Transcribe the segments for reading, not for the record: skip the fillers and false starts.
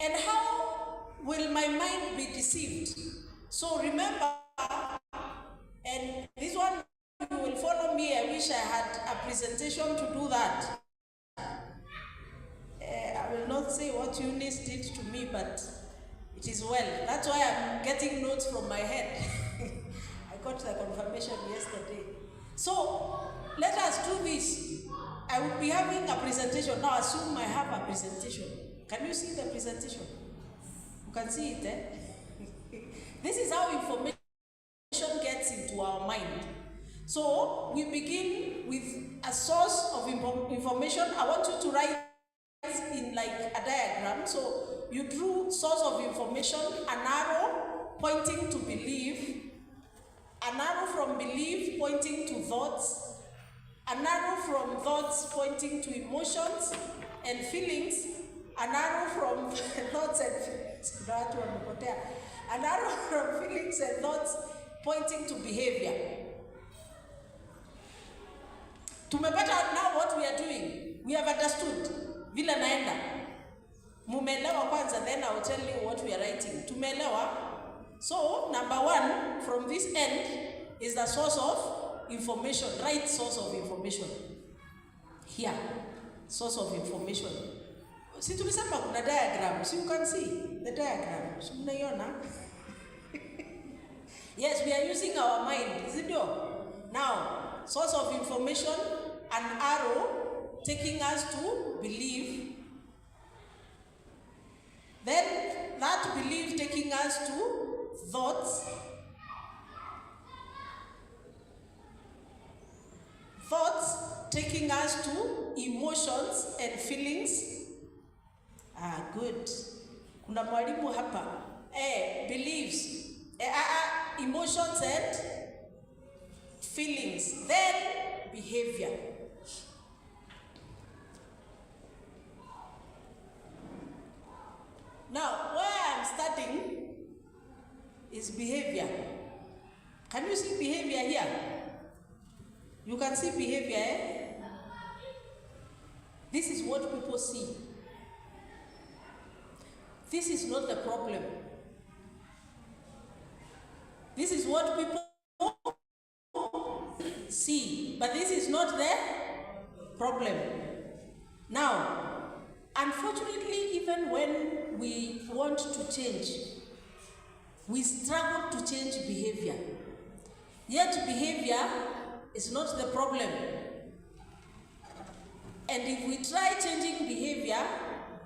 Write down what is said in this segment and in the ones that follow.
And how will my mind be deceived? So remember, and this one you will follow me. I wish I had a presentation to do that. I will not say what Eunice did to me, but it is well. That's why I'm getting notes from my head. I got the confirmation yesterday. So let us do this. I will be having a presentation. Now assume I have a presentation. Can you see the presentation? You can see it, eh? This is how information gets into our mind. So we begin with a source of information. I want you to write in like a diagram. So you drew source of information, an arrow pointing to belief, an arrow from belief pointing to thoughts, an arrow from thoughts pointing to emotions and feelings, an arrow from thoughts and feelings, an arrow from feelings and thoughts pointing to behavior. Tumepata now what we are doing. We have understood. Vila naenda. Mumelewa kwanza, then I will tell you what we are writing. Tumelewa. So, number one, from this end, is the source of information. Write source of information. Here. Source of information. Si tulisema kuna diagram. So you can see the diagram. So mnaiona. Yes, we are using our mind. Is it so? Now, source of information, an arrow taking us to belief. Then that belief taking us to thoughts. Thoughts taking us to emotions and feelings. Good. Kuna mwalimu hapa. Beliefs. Emotions and feelings. Then behavior. Now, where I'm starting is behavior. Can you see behavior here? You can see behavior, eh? This is what people see. This is not the problem. This is what people see, but this is not the problem. Now, unfortunately, even when we want to change, we struggle to change behavior. Yet behavior is not the problem. And if we try changing behavior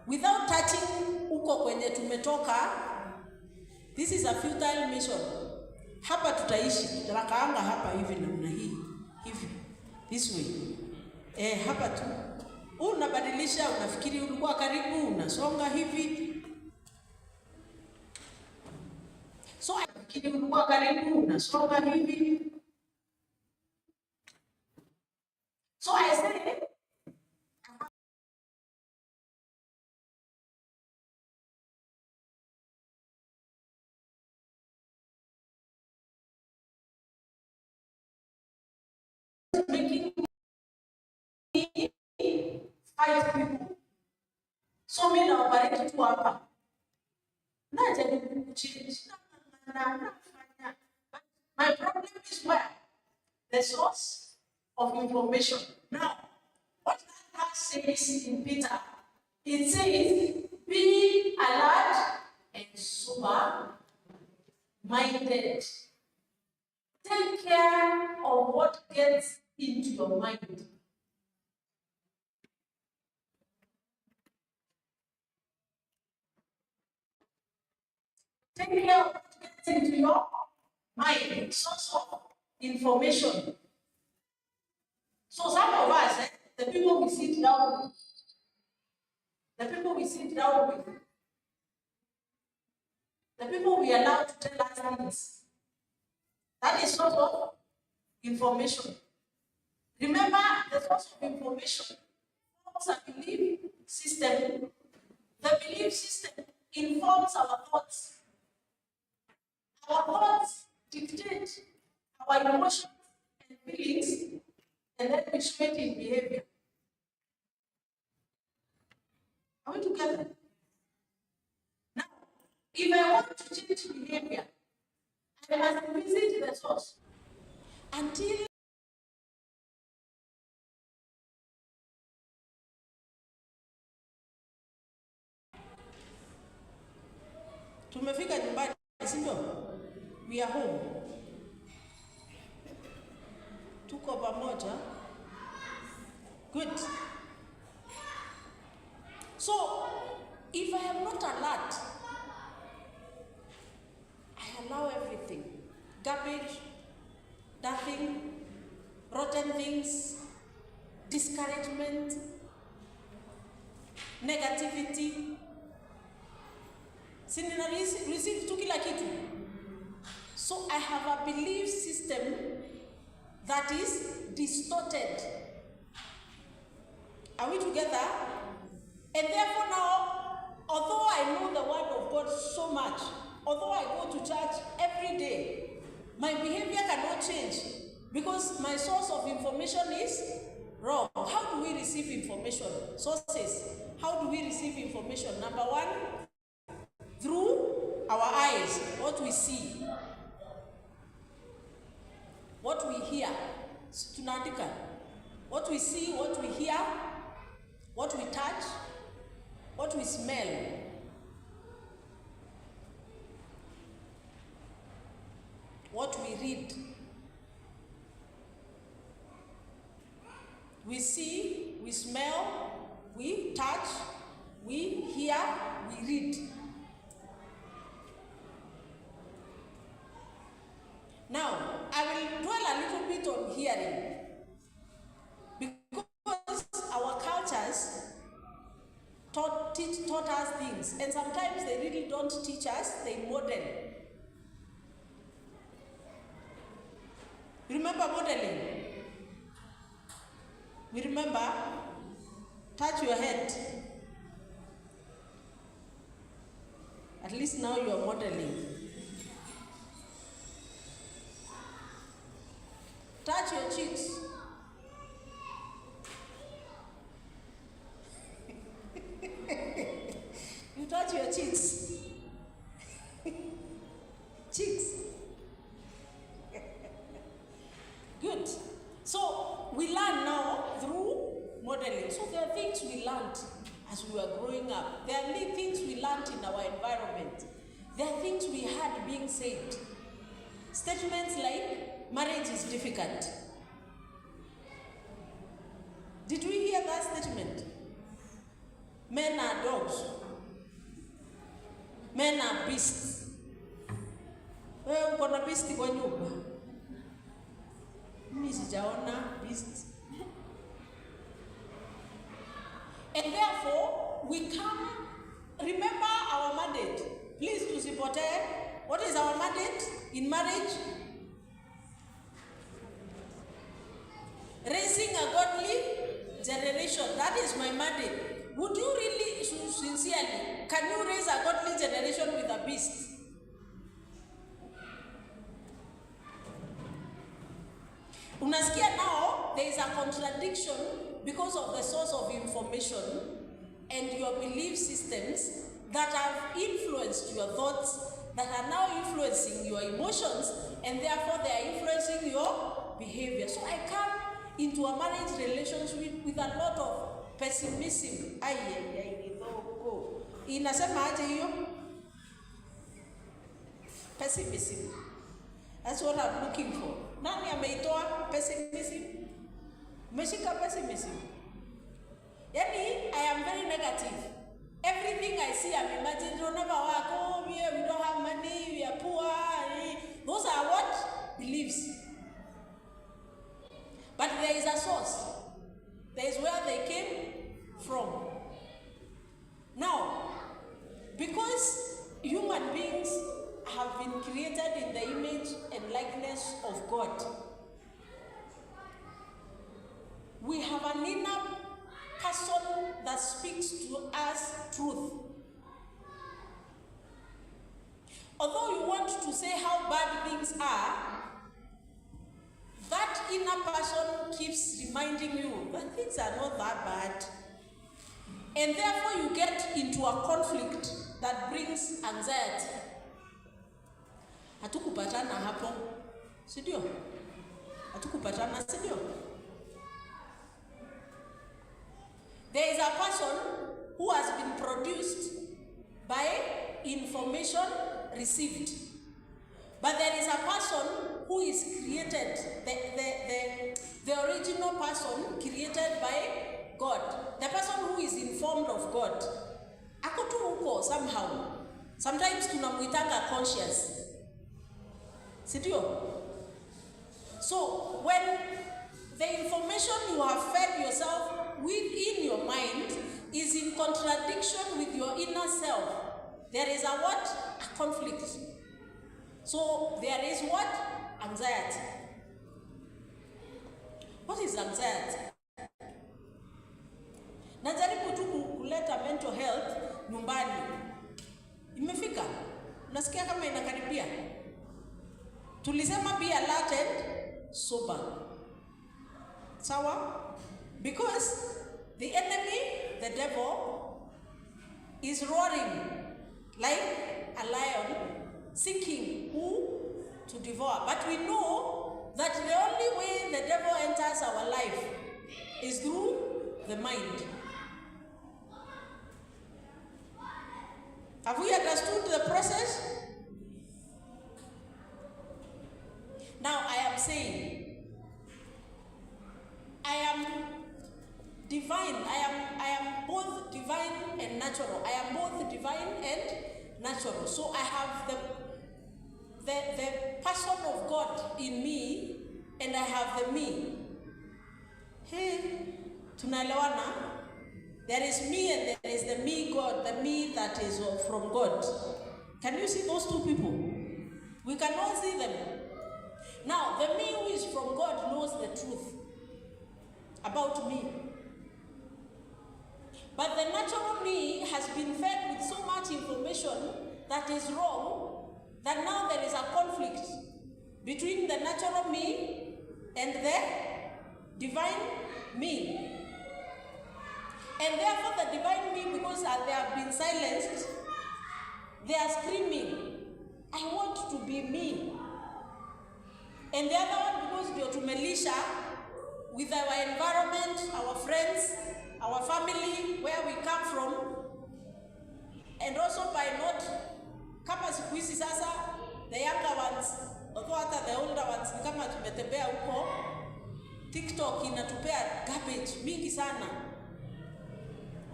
without touching uko kwenye tumetoka, this is a futile mission. Hapa tutaishi, tunakaanga hapa hivi namna hii, hivi, this way. Hapa tu. Unabadilisha, unafikiri ulikuwa karibu, unasonga hivi. So unafikiri ulikuwa karibu, unasonga hivi. So I say, making me 5 people. So mimi naoperate tu hapa. Najaribu kuchange. My problem is where? The source of information. Now, what that verse says in Peter, it says, be alert and sober minded. Take care of what gets into your mind. Take care of what gets into your mind. Source of information. So some of us, the people we sit down with, the people we allow to tell us things, that is source of information. Remember, the source of information forms a belief system. The belief system informs our thoughts. Our thoughts dictate our emotions and feelings, and then we show it in behavior. Are we together? If I want to change behavior, I must visit the source. Until tumefika nyumbani, si ndio? We are home. Tuko pamoja. Good. So, if I am not alert, I allow everything. Garbage, nothing, rotten things, discouragement, negativity. Sinina receive tu kila kitu. So I have a belief system that is distorted. Are we together? And therefore now, although I know the word of God so much, although I go to church every day, my behavior cannot change because my source of information is wrong. How do we receive information? Sources. How do we receive information? Number one, through our eyes, what we see, what we hear. Tunaandika. What we see, what we hear, what we touch, what we smell. What we read. We see, we smell, we touch, we hear, we read. Now, I will dwell a little bit on hearing. Because our cultures taught us things, and sometimes they really don't teach us, they model. Remember modeling? We remember, touch your head. At least now you are modeling. Touch your cheeks. You touch your cheeks. Cheeks. Good. So we learn now through modeling. So there are things we learned as we were growing up. There are things we learned in our environment. There are things we heard being said. Statements like, marriage is difficult. Did we hear that statement? Men are dogs. Men are beasts. Wewe uko na beast kwa nyumba? Mimi sijaona beast. And therefore, we come, remember our mandate. Please tusipotee. What is our mandate in marriage? Raising a godly generation. That is my mandate. Would you really, sincerely, can you raise a godly generation with a beast? Unasikia now, there is a contradiction because of the source of information and your belief systems that have influenced your thoughts, that are now influencing your emotions, and therefore they are influencing your behavior. So I come into a marriage relationship with a lot of pessimism. Inasema aje hiyo? Pessimism. That's what I'm looking for. Nani ameitoa pessimism? Umeshika pessimism. Yani, I am very negative. Everything I see, I'm imagining, oh, we don't have money, we are poor. Those are what? Beliefs. But there is a source. There is where they came from. Now, because human beings have been created in the image and likeness of God, we have an inner person that speaks to us truth. Although you want to say how bad things are, that inner person keeps reminding you that things are not that bad. And therefore you get into a conflict that that brings anxiety. Hatukupatana hapo, si ndio? Hatukupatana, si ndio? There is a person who has been produced by information received. But there is a person who is created, the original person created by God. The person who is informed of God. Ako tu huko somehow. Sometimes tunamuitanga conscious. Sidio? So when the information you have fed yourself within your mind is in contradiction with your inner self, there is a what? A conflict. So there is what? Anxiety. What is anxiety? Najaribu tu kuleta mental health nyumbani. Imefika? Unasikia kama inakaribia? Tulisema be alerted, sober. Sawa? Because the enemy, the devil, is roaring like a lion, seeking who to devour. But we know that the only way the devil enters our life is through the mind. Have we understood the process? Now I am saying, I am divine. I am both divine and natural. I am both divine and natural. So I have the person of God in me, and I have the me. Hey, tunaelewana? There is me and there is the me God, the me that is from God. Can you see those two people? We cannot see them. Now, the me who is from God knows the truth about me. But the natural me has been fed with so much information that is wrong, that now there is a conflict between the natural me and the divine me. And therefore the divine me, because they have been silenced, they are screaming, I want to be me. And the other one, because they are to Melisha, with our environment, our friends, our family, where we come from, and also by not, kama siku hizi sasa, the younger ones, although hata the older ones, ni kama tumetembea huko, TikTok inatupea garbage mingi sana.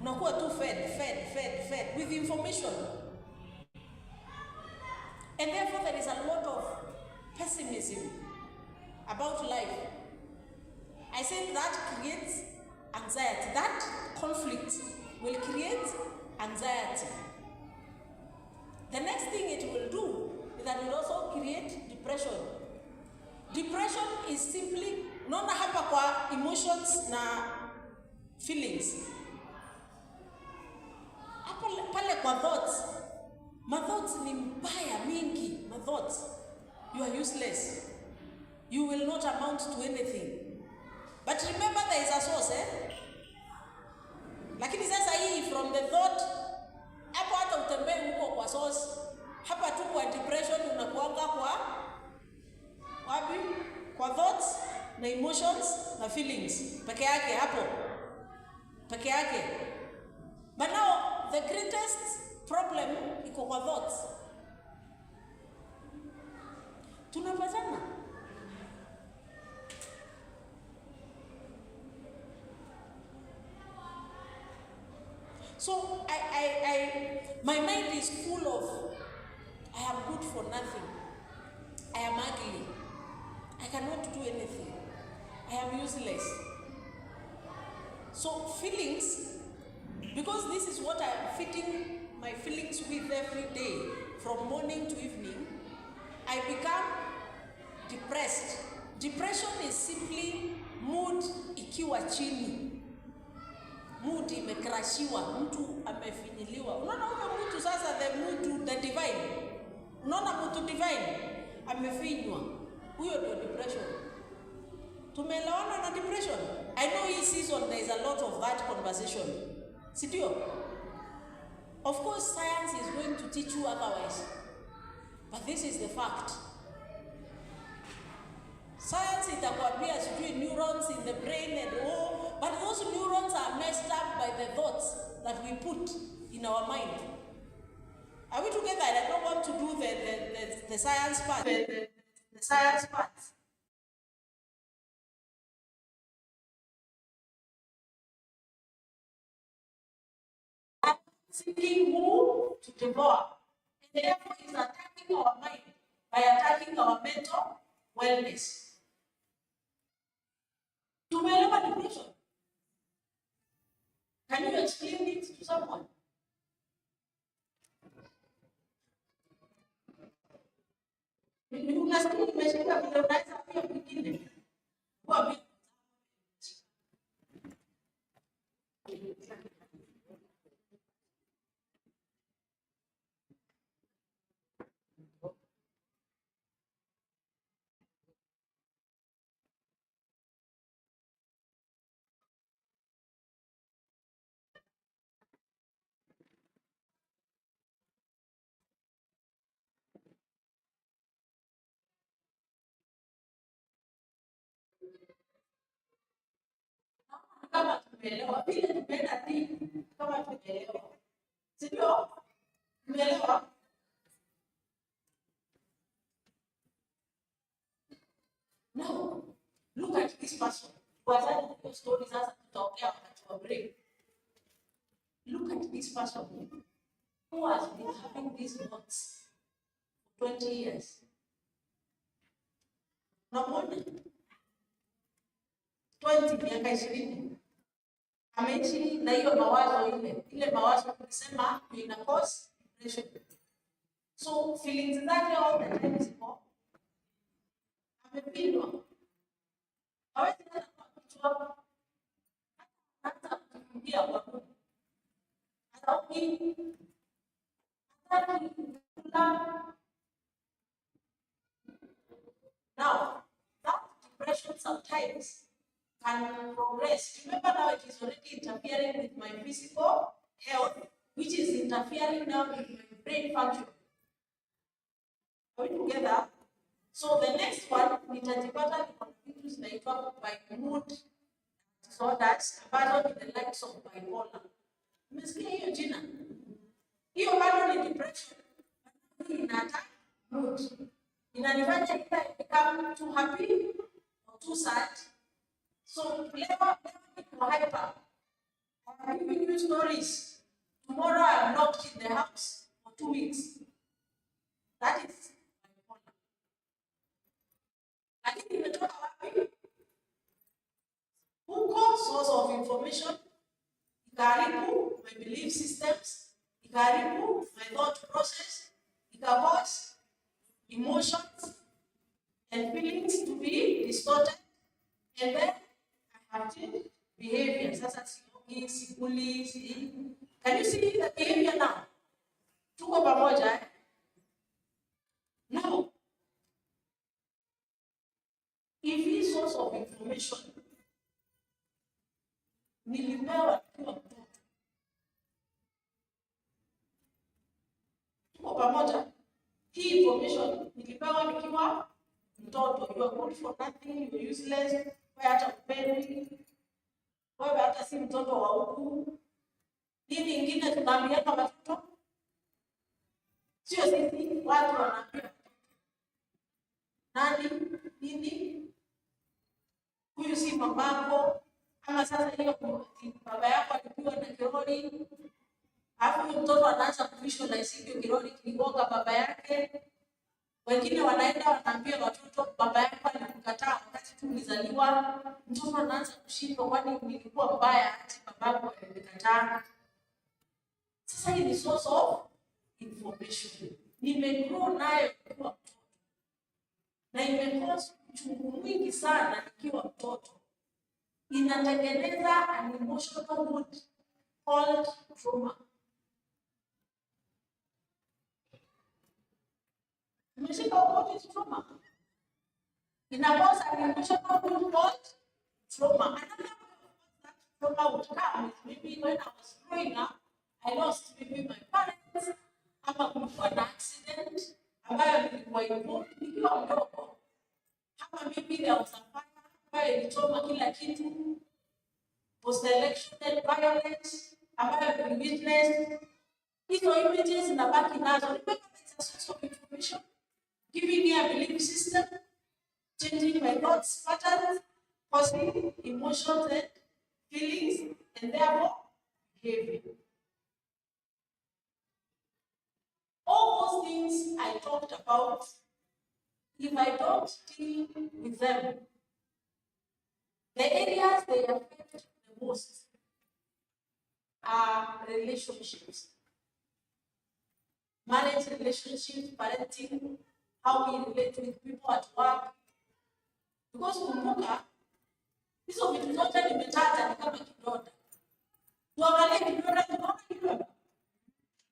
Unakuwa tu fed with information. And therefore there is a lot of pessimism about life. I said that creates anxiety. That conflict will create anxiety. The next thing it will do is that it will also create depression. Depression is simply, unaona hapa kwa emotions na feelings. Hapa pale kwa thoughts. My thoughts ni mbaya mingi. My thoughts. You are useless. You will not amount to anything. But remember there is a source, eh? Lakini sasa hii from the thought, hapo hata utembee huko kwa source, hapa tu kwa depression unakuanga kwa wapi? Kwa thoughts na emotions na feelings. Peke yake hapo. Peke yake. But now the greatest problem iko kwa thoughts. Tunapatana. So my mind is full of, I am good for nothing. I am ugly. I cannot do anything. I am useless. So feelings, because this is what I am feeding my feelings with every day, from morning to evening, I become depressed. Depression is simply mood ikiwa chini. Mood imekrashiwa, mtu amefinyiliwa. Unaona huyo mtu sasa, the divine. Unaona mtu divine amefinywa. Huyo ndio depression. Tumeelewana na depression? I know hii season there is a lot of that conversation. Sidio? Of course, science is going to teach you otherwise, but this is the fact. Science itakwambia sijui neurons in the brain and all, but those neurons are messed up by the thoughts that we put in our mind. Are we together? I don't want to do the science part. The science part. Seeking who to devour. And therefore is attacking our mind by attacking our mental wellness. Tumeelewa depression? Can you explain it to someone? Unasikia nimeshika vile unaweza pia mwingine. Kwa kama tumeelewa vile tumeenda deep, kama tumeelewa. Sio? Tumeelewa? No. Look at this person. Wazani kwa stories sasa tutaongea wakati wa break. Look at this person who has been having these thoughts for 20 years. Unamwona? 20 miaka 20. Ameishi na hiyo mawazo ile mawazo kusema ina cause depression. So feelings zake all the time zipo. Amepindwa. Hawezi hata kuchukua hata kukimbia kwa Mungu. Hata now, that depression sometimes can progress. Remember now it is already interfering with my physical health, which is interfering now with my brain function. Are we together? So the next one, nitajipata ni vitu zinaitwa by mood disorders, ambazo ni the likes of bipolar. Umesikia hiyo jina? Hiyo bado ni depression. Ina attack mood. Inanifanya become too happy or too sad. So never be hyper. I'm giving you stories. Tomorrow I'm locked in the house for 2 weeks. That is bipolar. Lakini imetoka wapi? Huko source of information, ikaribu my belief systems, ikaribu my thought process, ikabos emotions and feelings to be distorted, and then I have changed behavior. Sasa siogi, sikuli, can you see the behavior now? Tuko pamoja. Now, if this source of information nilipewa nikiwa mtoto, tuko pamoja. Hii information nilipewa nikiwa mtoto. You are good for nothing, you are useless, wewe hata upendi, wewe hata si mtoto wa huku. Nini ingine tunaambiana watoto? Sio sisi, watu wanaambia nani nini, huyu si mamako. Ama sasa hiyo baba yako alikuwa na kiroli, alafu mtoto anaanza kuvisualize hiyo kiroli kiligonga baba yake. Wengine wanaenda wanaambia watoto baba yako alikukataa wakati tu ulizaliwa. Mtoto anaanza kushindwa, kwani nilikuwa mbaya hata babako alinikataa. Sasa hii ni source of information. Nimegrow nayo kwa mtoto. Na imekosa uchungu mwingi sana nikiwa mtoto. Inatengeneza an emotional mood called trauma. Umeshika what is trauma? Inakosa an emotional mood called trauma. I don't know that trauma would come with maybe when I was growing up. I lost maybe my parents, ama kulikuwa na accident ambayo nilikuwa involved nikiwa mdogo, ama maybe there was a fire ambayo ilichoma kila kitu, post-election violence ambayo we witnessed. Hizo images zinabaki nazo. Remember, it's a source of information, giving me a belief system, changing my thoughts patterns, causing emotions and feelings, and therefore behavior. All those things I talked about, if I don't deal with them, the areas they affect the most are relationships. Marriage relationships, parenting, how we relate with people at work. Because kumbuka, hizo vitu zote nimetaja ni kama kidonda. Tuangalie kidonda, tunaona kidonda.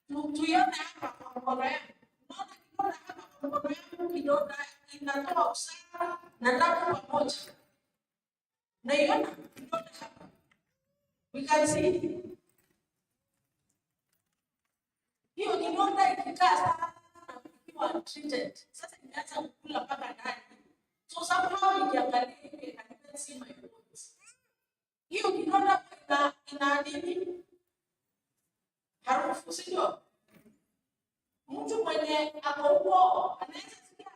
Tuione hapa kwa mkono yangu. Tunaona kidonda hapa kwa mkono yangu, kidonda inatoa usaha na damu pamoja. Naiona kidonda hapa. We can see. Hiyo kidonda ikikaa sana ikiwa untreated. Sasa imeanza kukula mpaka ndani. So somehow nikiangalia hivi I can't see my bones. Hiyo kidonda ina nini? Harufu, sio? Mtu mwenye ako huko anaweza sikia.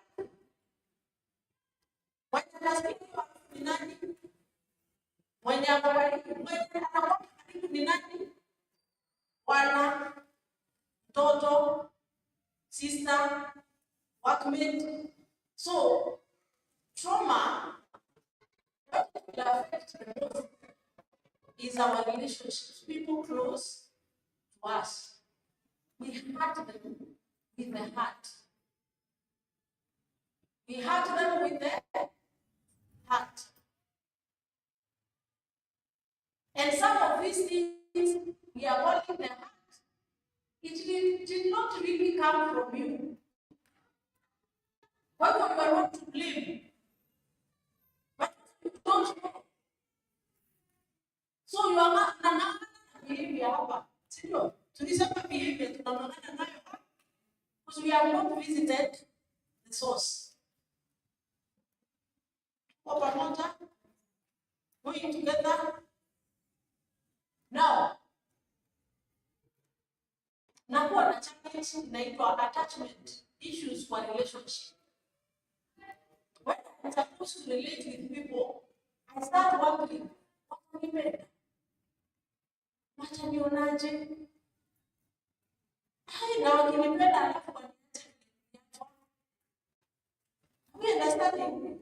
Mwenye anasikia harufu ni nani? Mwenye ako karibu ni nani? Bwana, mtoto, sister, workmate. So trauma that will affect the most is our relationships, people close to us. We hurt them with the heart. We hurt them with the heart. And some of these things we are calling the heart. It did not really come from you. Why would you want to blame? But you don't know. So you are not behavior hapa. Sio? Tulisema behavior tunang'ang'ana nayo hapa. Because we have not visited the source. Kwa pamoja, going together. Now, nakuwa na challenge inaitwa attachment issues for relationship. When I'm supposed to relate with people, I start wondering, watanipenda? Watanionaje? Na wakinipenda alafu waniache. We understanding?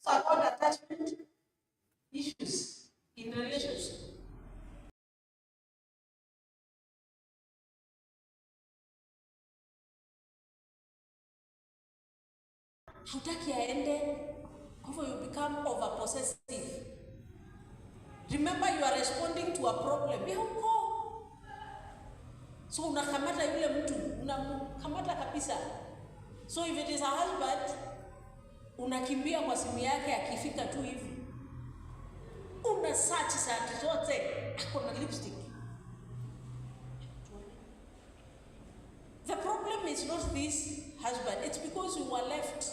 So about attachment issues in relationship. Hutaki aende, you become over possessive. Remember, you are responding to a problem. So unakamata yule mtu, unakamata kabisa. So if it is a husband, unakimbia kwa simu yake akifika tu hivi. Una search zote, ako na lipstick. The problem is not this husband, it's because you were left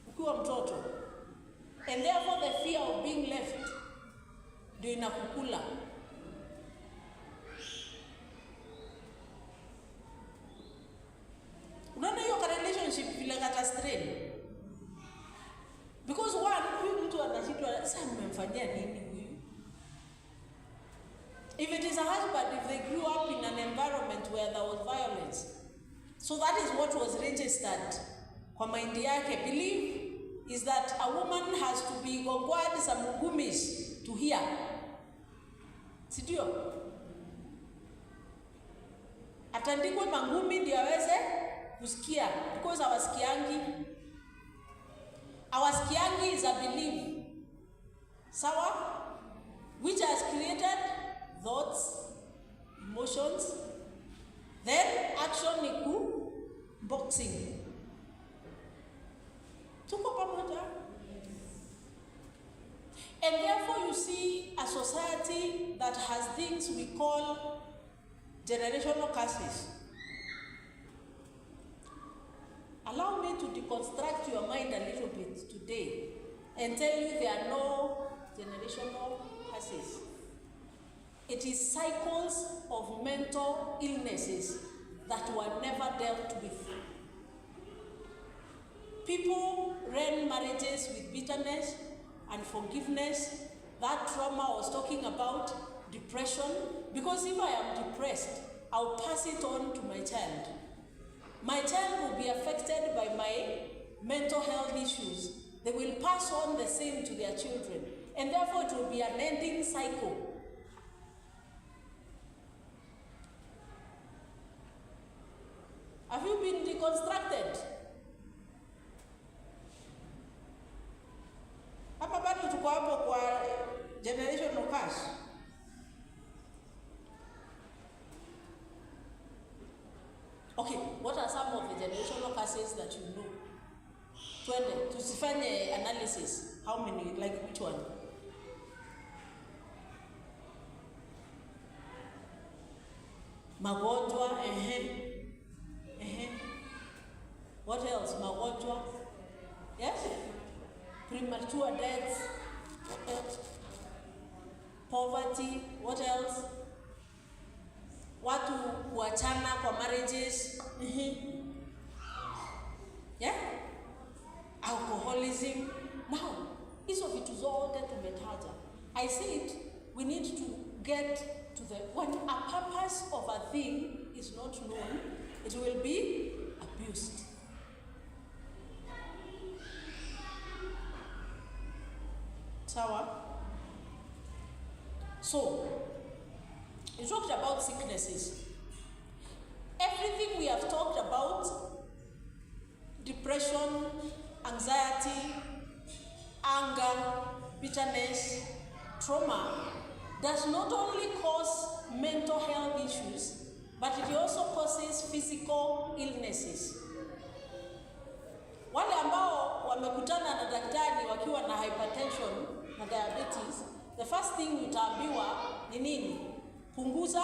ukiwa mtoto. And therefore the fear of being left ndio inakukula. Unaona hiyo relationship vile kata strain. Because huyu mtu anashindwa sasa mmemfanyia nini huyu? If it is a husband, if they grew up in an environment where there was violence, so that is what was registered kwa mind yake. Belief is that a woman has to be gongwad some ngumis to hear. Sidio? Atandikwe mangumi ndio aweze kusikia, because awasikiangi is a belief. Sawa? Which has created thoughts, emotions, then action niku boxing. Tuko pamoja? And therefore you see a society that has things we call generational curses. Allow me to deconstruct your mind a little bit today and tell you there are no generational curses. It is cycles of mental illnesses that were never dealt with. People ran marriages with bitterness, unforgiveness, that trauma I was talking about, depression, because if I am depressed, I'll pass it on to my child. My child will be affected by my mental health issues. They will pass on the same to their children, and therefore it will be an ending cycle. Have you been deconstructed? Hapa bado tuko hapo kwa generational curse. Okay, what are some of the generational curses that you know? Twende, tusifanye analysis. How many, like which one? Magonjwa, What else? Magonjwa. Yes? Premature deaths. What else? Poverty. What else? Watu kuachana kwa marriages. Yeah? Alcoholism. Now, hizo vitu zote tumetaja. I said we need to get to the, when a purpose of a thing is not known, it will be abused. Sawa? So, you talked about sicknesses. Everything we have talked about, depression, anxiety, anger, bitterness, trauma, does not only cause mental health issues, but it also causes physical illnesses. Wale ambao wamekutana na daktari wakiwa na hypertension na diabetes, the first thing utaambiwa ni nini? Punguza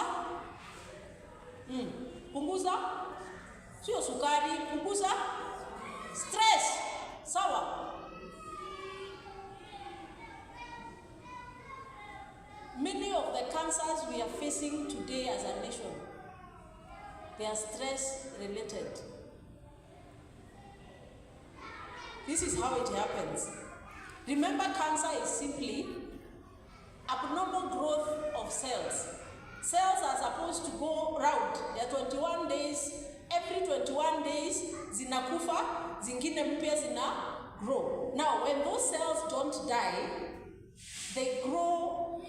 sio sukari, punguza stress. Sawa? Many of the cancers we are facing today as a nation, they are stress related. This is how it happens. Remember, cancer is simply abnormal growth of cells. Cells are supposed to go round. There are 21 days. Every 21 days, zinakufa, zingine mpya zina grow. Now, when those cells don't die, they grow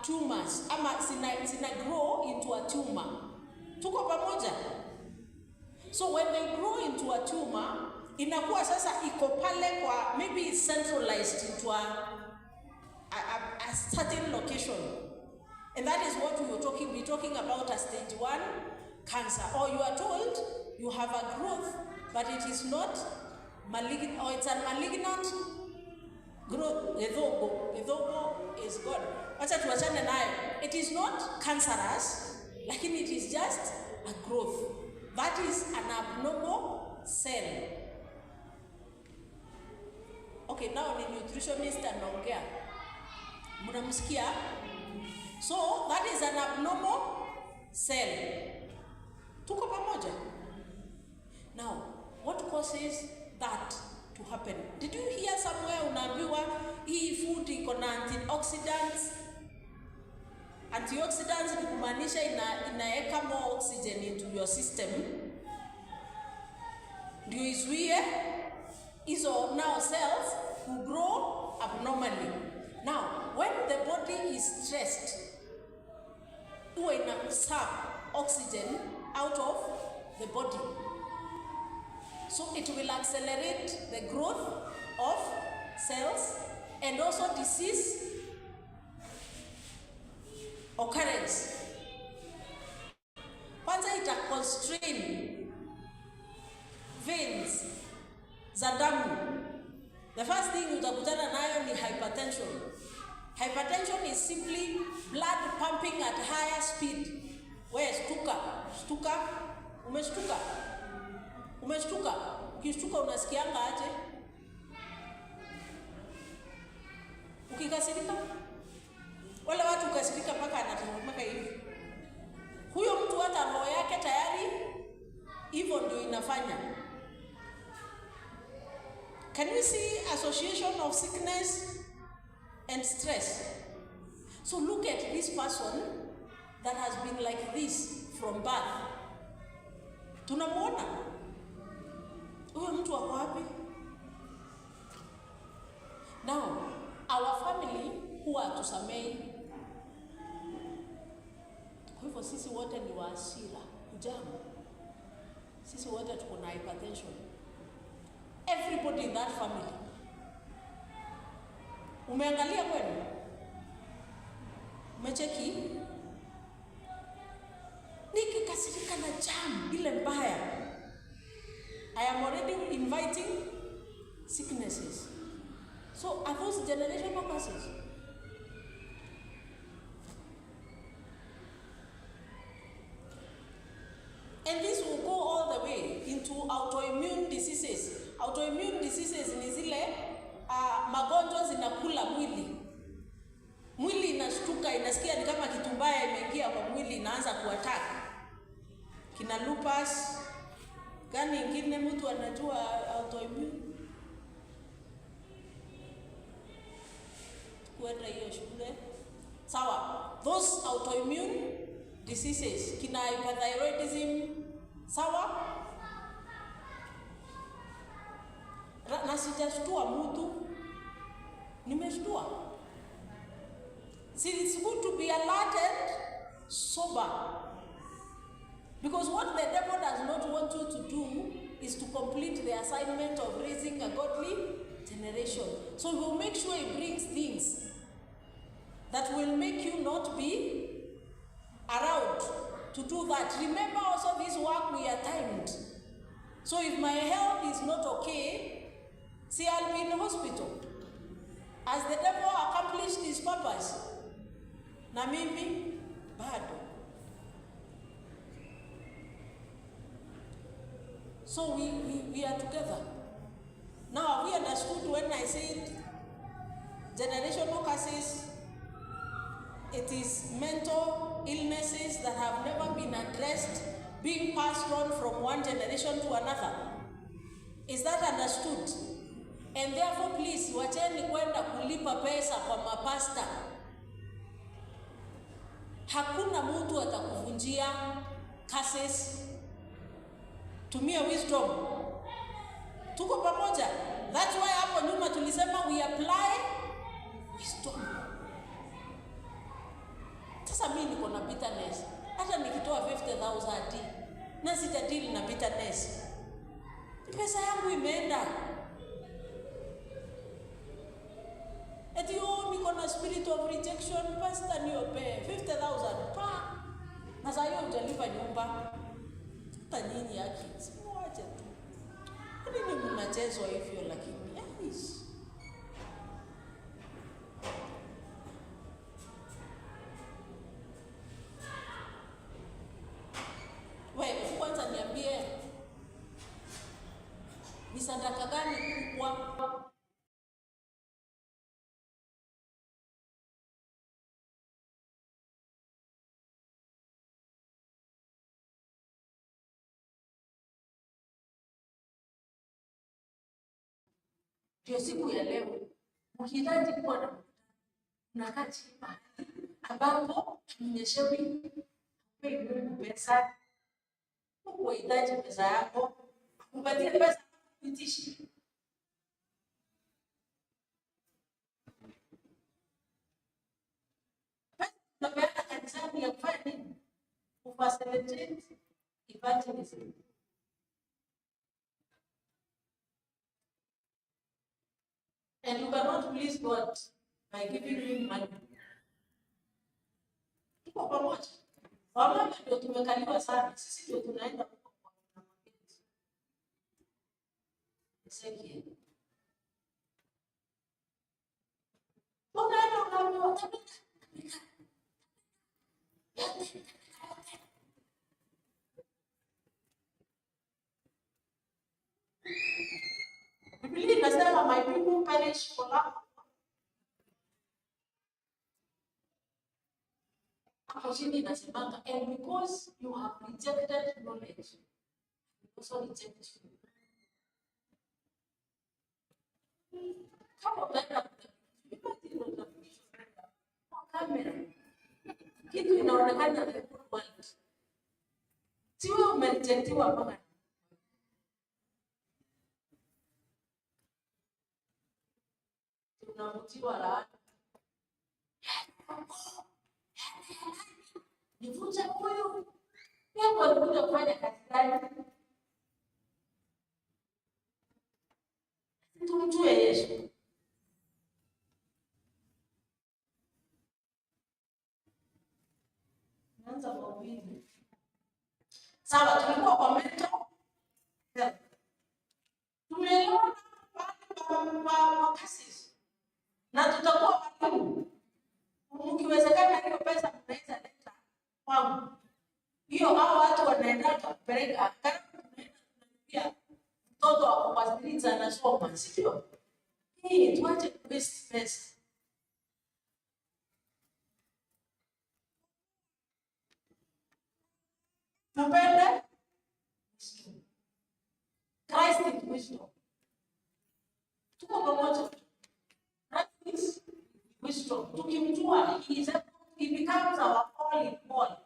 tumors. Ama zina grow into a tumor. Tuko pamoja? So when they grow into a tumor, inakuwa sasa iko pale kwa, maybe it's centralized into a certain location. And that is what we're talking about as stage 1 cancer. Or you are told you have a growth, but it is not malignant, or it's a malignant growth. Edhogo is gone. Wacha tuachane nayo. It is not cancerous, lakini it is just a growth. That is an abnormal cell. Okay, now the nutritionist anaongea. Mnamsikia? So, that is an abnormal cell. Tuko pamoja? Now, what causes that to happen? Did you hear somewhere unaambiwa hii food iko na antioxidants? Antioxidants ni kumaanisha inaeka more oxygen into your system. Ndio izuie hizo now cells who grow abnormally. Now, when the body is stressed, huwa inabsorb oxygen out of the body. So it will accelerate the growth of cells and also disease occurrence. Kwanza ita constrain veins za damu. The first thing utakutana nayo ni hypertension. Hypertension is simply blood pumping at higher speed. Where stuka? Stuka? Umeshtuka? Umeshtuka? Ukishtuka unasikianga aje? Ukikasirika? Wale watu ukasirika mpaka anatetemeka hivi. Huyo mtu hata roho yake tayari hivyo ndio inafanya. Can you see association of sickness and stress? So look at this person that has been like this from birth. Tunamuona huyo mtu wako wapi? Now, our family huwa tusamei. Kwa hivyo sisi wote ni wa hasira. Ujambo. Sisi wote tuko na hypertension. Everybody in that family. Umeangalia kwenu? Umecheki? Nikikasirika na jam ile mbaya, I am already inviting sicknesses. So are those generational causes? And this will go all the way into autoimmune diseases. Autoimmune diseases ni zile magonjwa zinakula mwili. Mwili inashtuka, inasikia ni kama kitu mbaya imeingia kwa mwili, inaanza kuattack. Kina lupus, gani ingine mtu anajua autoimmune? Kuenda hiyo shule. Sawa, those autoimmune diseases, kina hyperthyroidism, sawa? Na sijashtua mtu, nimeshtua. See, it's good to be alert and sober. Because what the devil does not want you to do is to complete the assignment of raising a godly generation. So he will make sure he brings things that will make you not be around to do that. Remember also this work we are timed. So if my health is not okay, see, I'll be in the hospital. As the devil accomplished his purpose, na mimi bado. So we are together. Now we understood when I said generational curses, it is mental illnesses that have never been addressed being passed on from one generation to another. Is that understood? And therefore please, wacheni kwenda kulipa pesa kwa mapasta. Hakuna mtu atakuvunjia curses. Tumia wisdom. Tuko pamoja. That's why hapo nyuma tulisema we apply wisdom. Sasa mimi niko na bitterness. Hata nikitoa 50,000 na sijadili na bitterness, pesa yangu imeenda. Eti niko na spirit of rejection, pastor niope 50,000 pa. Na sasa hiyo hujalipa nyumba. Hata nyinyi yake simuache tu. Kwa nini mnachezwa hivyo lakini? Yes. Wewe kwanza niambie, ni sadaka gani kubwa ndio siku ya leo mkihitaji kuwa na unakaa chini ambapo mnyeshewi pesa, unahitaji pesa yako, upatie pesa kupitishi. Pesa tunapeana kanisani ya kufanya nini? Kufacilitate evangelism. And you cannot please God by giving him money. Tuko pamoja. Wamama ndio tumekaliwa sana. Sisi ndio tunaenda huko kwa mapenzi. A.C.K. unaenda unaambiwa Biblia inasema my people perish for lack of hapo chini inasemanga, and because you have rejected knowledge, you also reject you. Kama unaenda kwa kamera, kitu inaonekana the whole world. Siwe umerejectiwa mpaka unavutiwa laana. Nivunja moyo. Pia walikuja kufanya kazi gani? Tumjue Yesu. Naanza kwa wili. Sawa, tulikuwa kwa mentor. Tumeelewana kwa kasi. Na tutakuwa walimu. Mkiwezekana hiyo pesa mnaweza leta kwangu. Hiyo hao watu wanaenda kupeleka pia mtoto wa kwa streets anasoma, sio? Hii tuache kuwaste pesa. Tupende Christ is wisdom. Tuko pamoja. Christ is wisdom. Tukimjua, he becomes our all in all.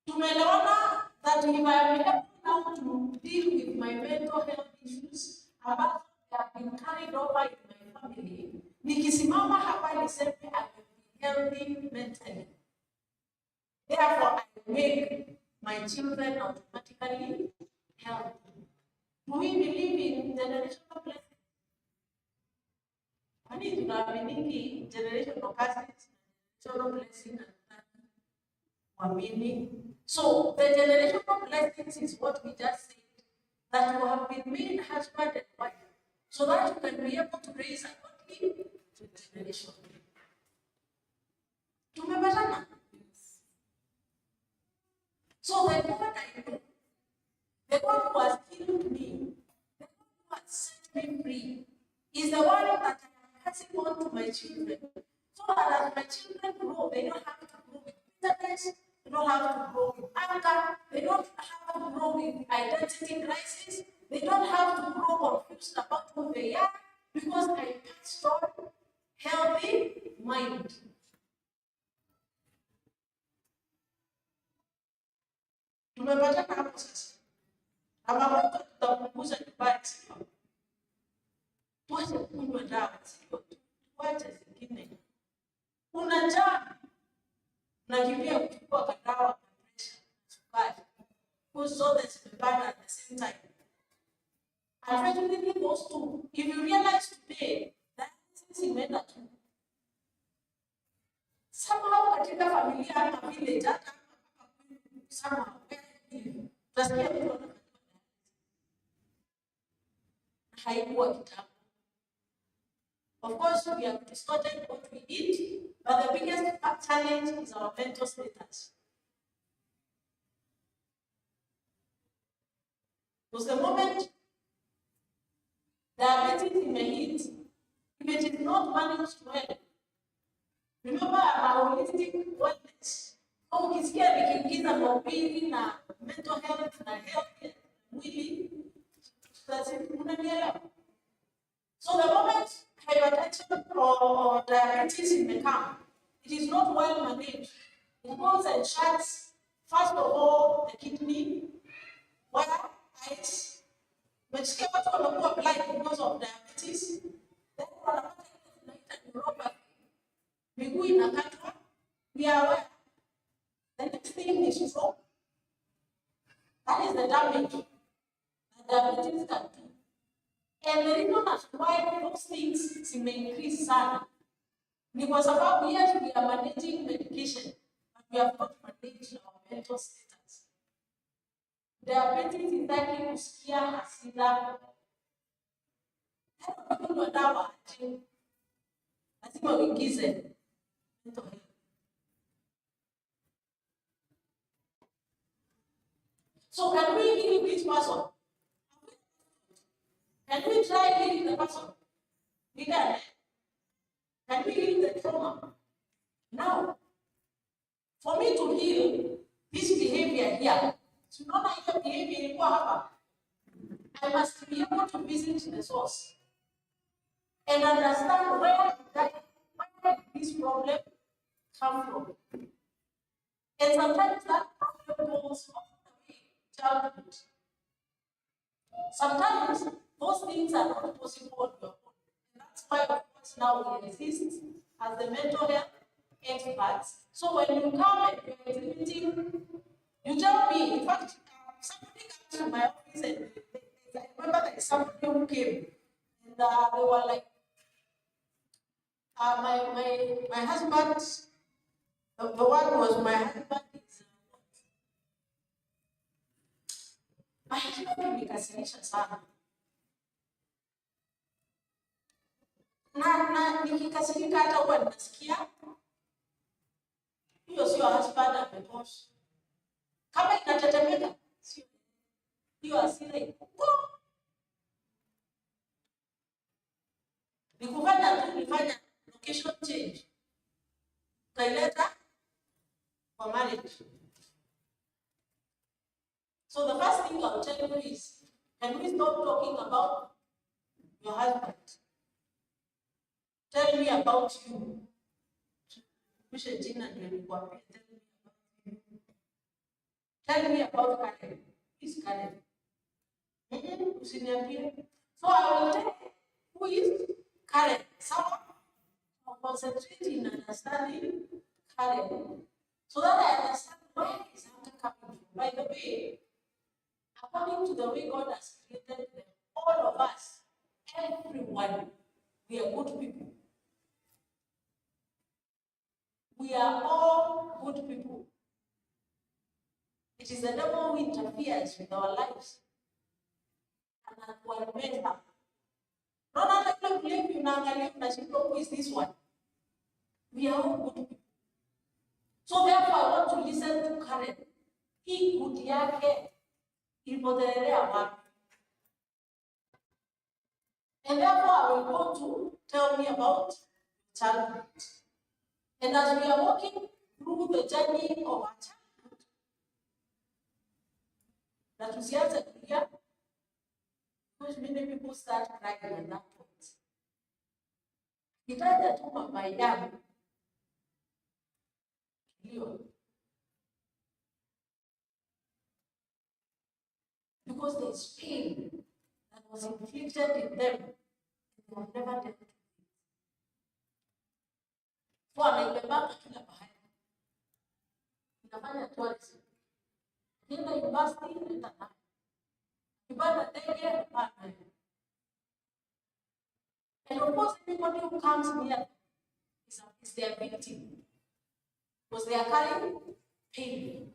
Tumeelewana that if I am able now to deal with my mental health issues about that have been carried over in my family, nikisimama hapa niseme I will be healthy mentally. Therefore, I will make my children automatically healthy. Do we believe in generational blessings? I mean, you know, meaning generational curses, generational blessings, and meaning. So the generational blessings is what we just said, that you have been made husband and wife, so that you can be able to raise a godly generation. Tumepatana? So the God I know, the God who has healed me, the God who has set me free, is the one that I am passing on to my children, so that as my children grow, they don't have to grow with bitterness. They don't have to grow with anger. They don't have to grow with identity crisis. They don't have to grow confused about who they are, because I passed on healthy mind. Tumepatana hapo sasa. Ama tutapunguza kibati. Tuache kunywa dawa, sio? Tuache zingine. Una njaa unakimbia kuchukua kadawa kwa pressure, sukari. Because zote zimepanda at the same time. Unfortunately, those two, if you realize today, that is imeenda tu. Somehow katika familia ama village hata somehow tunasikia mtu anafanya haikuwa kitabu. Of course, we have distorted what we eat, but the biggest challenge is our mental status. Because the moment diabetes in the heat, if it is not managed well, remember our holistic wellness. Au ukisikia nikiingiza mahubiri na mental health na health mwili, unanielewa? So the moment hypertension or diabetes may come, it is not well managed. It goes and shuts, first of all, the kidney, where eyes, but watu wanakuwa blind because of diabetes, then wanapata inaita neuropathy. Miguu inakatwa, we are aware. The next thing is stroke. That is the damage that diabetes can do. And the reason as why those things may increase sana ni kwa sababu yes, we are managing medication, but we have not managed our mental status. Diabetes itaki kusikia hasira, kunywa dawa ati lazima uingize mental health. So can we heal this person? Can we try healing the person? We can. Can we heal the trauma? Now, for me to heal this behavior here, tunaona hiyo behavior ilikuwa hapa. I must be able to visit the source and understand where did this problem come from. And sometimes that problem goes all the way to childhood. Sometimes those things are not possible on your own. And that's why, of course, now we exist as the mental health experts. So when you come and you're exhibiting, you tell me, in fact, somebody came to my office and I remember that somebody who came and they were like, my husband, the one was my husband is my husband imenikasirisha sana. Na nikikasirika hata huwa ninasikia hiyo sio husband ametosha. Kama inatetemeka sio hiyo hasira iko. Nikufanya tu nifanya location change. Kaileta for marriage. So the first thing I'll tell you is, can we stop talking about your husband? Tell me about you. Tell me about Karen. Who's Karen? So I will tell you who is Karen. Someone concentrating and understanding Karen, so that I understand where is Hunter coming from. By the way, according to the way God has created them, all of us, everyone, we are good people. We are all good people. It is the devil who interferes with our lives. And what made up. Not only believe you now, who is this one? We are all good people. So therefore, I want to listen to Karen. Hii good yake ilipotelelea wapi? And therefore, I will go to tell me about childhood. And as we are walking through the journey of our childhood, that we see as a clear, because many people start crying at that point. Itaja tu mama yangu. Because there's pain that was inflicted in them, and they have never dealt with it. So anaibebaka kila bahari. Inafanya tourism. Nenda university, nenda nayo. Ibada ndege, hapana nayo. And of course, everybody who comes near is their victim. Because they are carrying pain.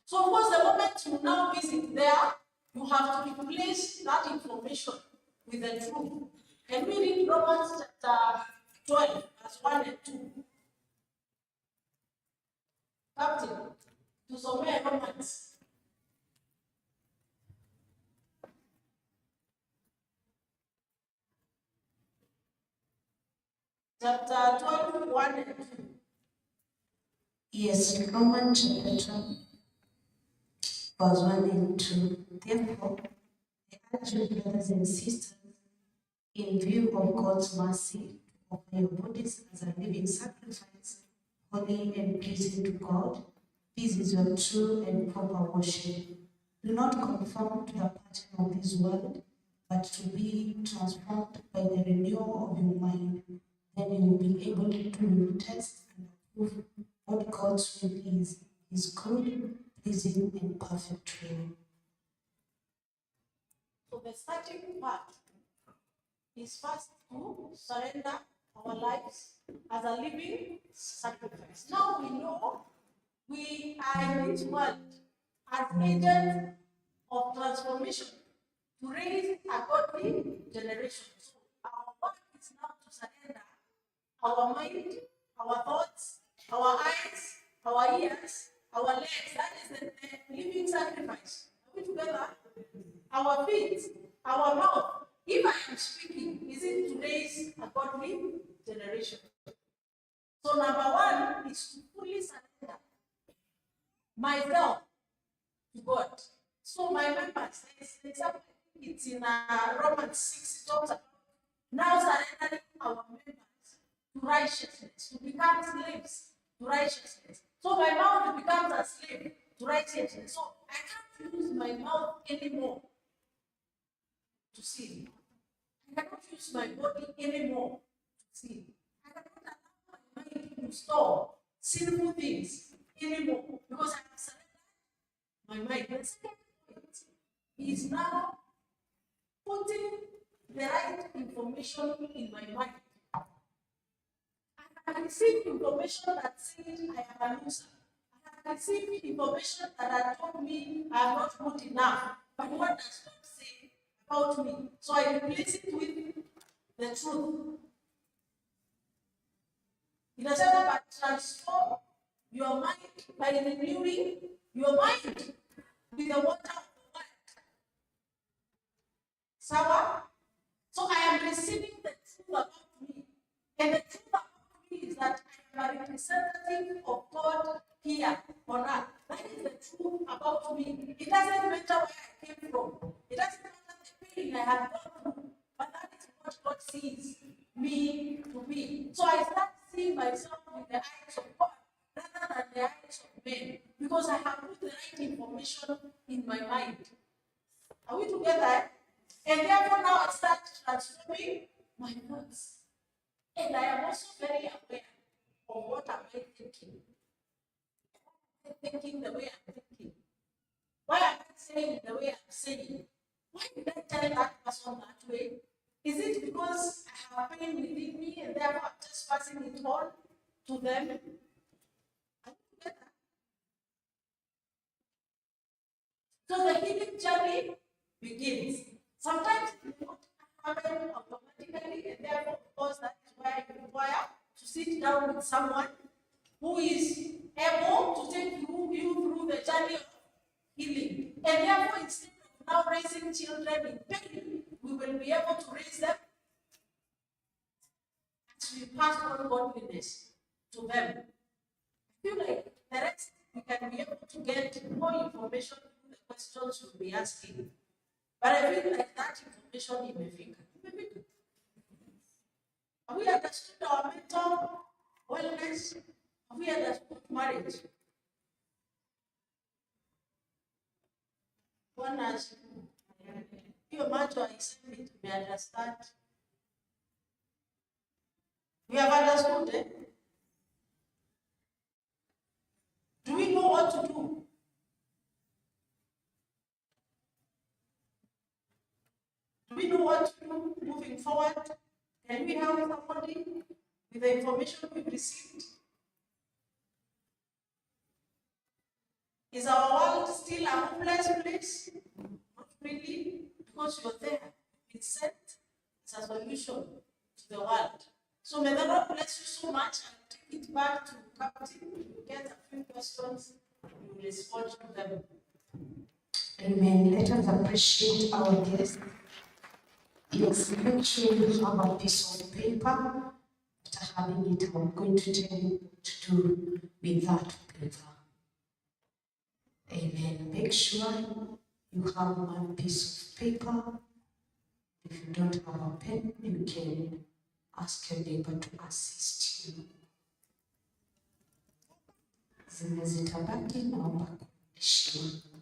So of course, the moment you now visit there, you have to replace that information with the truth. Can we read Romans chapter 12, verse 1 and 2? Captain, to somewhere Romans. Chapter 12, 1 and 2. Yes, Romans chapter 12, verse 1 and 2. Therefore, I urge you, brothers and sisters, in view of God's mercy, to offer your bodies as a living sacrifice, holy and pleasing to God. This is your true and proper worship. Do not conform to the pattern of this world, but to be transformed by the renewal of your mind. Then you will be able to test and approve what God's will is, His good, pleasing, and perfect will. So the starting part is first to surrender our lives as a living sacrifice. Now we know we are in this world as agents of transformation to raise a godly generation. So our work is now to surrender our mind, our thoughts, our eyes, our ears, our legs. That is the living sacrifice. Are we together? Our feet, our mouth. If I am speaking, is it to raise a godly generation? So number one is to fully surrender myself to God. So my members, it's in Romans 6, it talks about now surrendering our members to righteousness, to become slaves to righteousness. So my mouth becomes a slave to righteousness. So I can't use my mouth anymore to sin. I cannot use my body anymore to sin. I cannot allow my mind to store sinful things anymore because I have surrendered my mind. The second point is now putting the right information in my mind. I have received information that said I am a loser. I have received information that had told me I am not good enough. But what does God say about me? So I replace it with the truth. It does not transform your mind by renewing your mind with the water of the word. Sour? So I am receiving the truth about me. And the truth about me is that I am a representative of God here on earth. That is the truth about me. It doesn't matter where I came from. It doesn't matter the pain I have gone through. But that is what God sees me to be. So I start seeing myself with the eyes of God rather than the eyes of men. Because I have put the right information in my mind. Are we together? And therefore now I start transforming my thoughts. And I am also very aware of what am I thinking. Am I thinking the way I'm thinking? Why am I saying the way I'm saying? Why did I tell that person that way? Is it because I have pain within me and therefore I'm just passing it on to them? Are we together? So the healing journey begins. Sometimes it will not happen automatically, and therefore, of course, that is why you require to sit down with someone who is able to take you through the journey of healing. And therefore, instead of now raising children in pain, we will be able to raise them as we pass on godliness to them. I feel like the rest we can be able to get more information through the questions you'll be asking. But I feel like that information imefika. Have we understood our mental wellness? Have we understood marriage? One has hiyo macho haisemi tumeunderstand. We have understood, eh? Do we know what to do? Do we know what to do moving forward? Can we help somebody with the information we've received? Is our world still a hopeless place? Not really, because you're there. It's sent as a solution to the world. So may the Lord bless you so much. I'll take it back to Captain. You get a few questions, you respond to them. Amen. Let us appreciate our guest. Yes, make sure you have a piece of paper. After having it, I'm going to tell you what to do with that paper. Amen. Make sure you have one piece of paper. If you don't have a pen, you can ask your neighbor to assist you. Zenye zitabaki naomba kuishiwa.